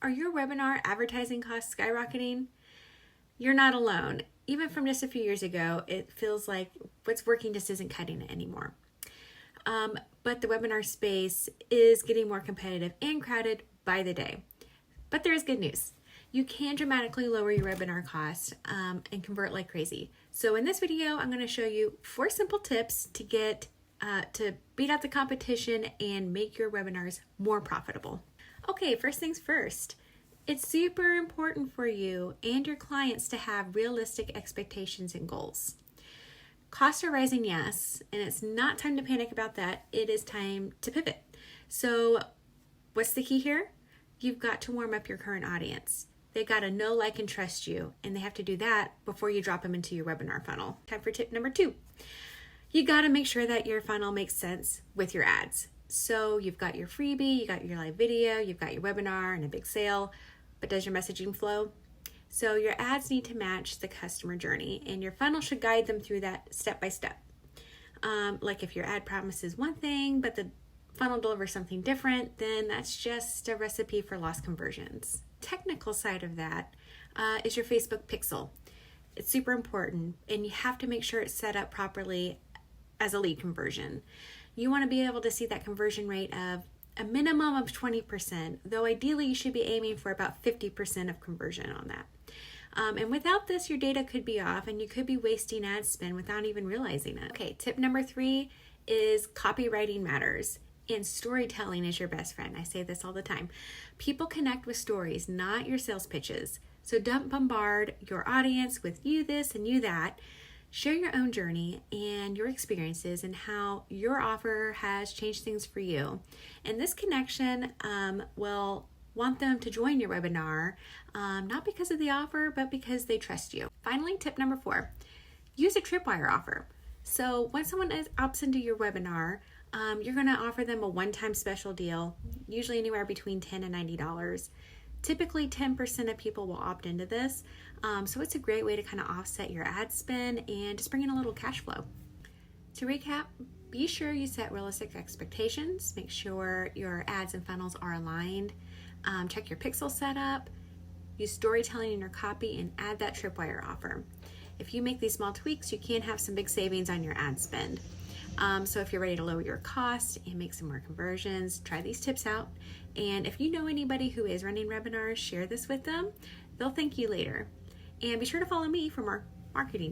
Are your webinar advertising costs skyrocketing? You're not alone. Even from just a few years ago, it feels like what's working just isn't cutting it anymore. But the webinar space is getting more competitive and crowded by the day. But there is good news. You can dramatically lower your webinar costs and convert like crazy. So in this video, I'm going to show you 4 simple tips to get to beat out the competition and make your webinars more profitable. Okay, first things first. It's super important for you and your clients to have realistic expectations and goals. Costs are rising, yes, and it's not time to panic about that. It is time to pivot. So what's the key here? You've got to warm up your current audience. They got to know, like, and trust you, and they have to do that before you drop them into your webinar funnel. Time for tip number 2. You got to make sure that your funnel makes sense with your ads. So you've got your freebie, you got your live video, you've got your webinar and a big sale, but does your messaging flow? So your ads need to match the customer journey, and your funnel should guide them through that step by step. Like if your ad promises one thing, but the funnel delivers something different, then that's just a recipe for lost conversions. Technical side of that is your Facebook pixel. It's super important, and you have to make sure it's set up properly as a lead conversion. You want to be able to see that conversion rate of a minimum of 20%, though ideally you should be aiming for about 50% of conversion on that. And without this, your data could be off and you could be wasting ad spend without even realizing it. Okay, tip number 3 is copywriting matters, and storytelling is your best friend. I say this all the time. People connect with stories, not your sales pitches. So don't bombard your audience with you this and you that. Share your own journey and your experiences and how your offer has changed things for you. And this connection will want them to join your webinar, not because of the offer, but because they trust you. Finally, tip number 4, use a tripwire offer. So when someone opts into your webinar, you're going to offer them a one-time special deal, usually anywhere between $10 and $90. Typically 10% of people will opt into this, so it's a great way to kind of offset your ad spend and just bring in a little cash flow. To recap, be sure you set realistic expectations, make sure your ads and funnels are aligned, check your pixel setup, use storytelling in your copy, and add that tripwire offer. If you make these small tweaks, you can have some big savings on your ad spend. So if you're ready to lower your costs and make some more conversions, try these tips out. And if you know anybody who is running webinars, share this with them. They'll thank you later. And be sure to follow me for more marketing tips.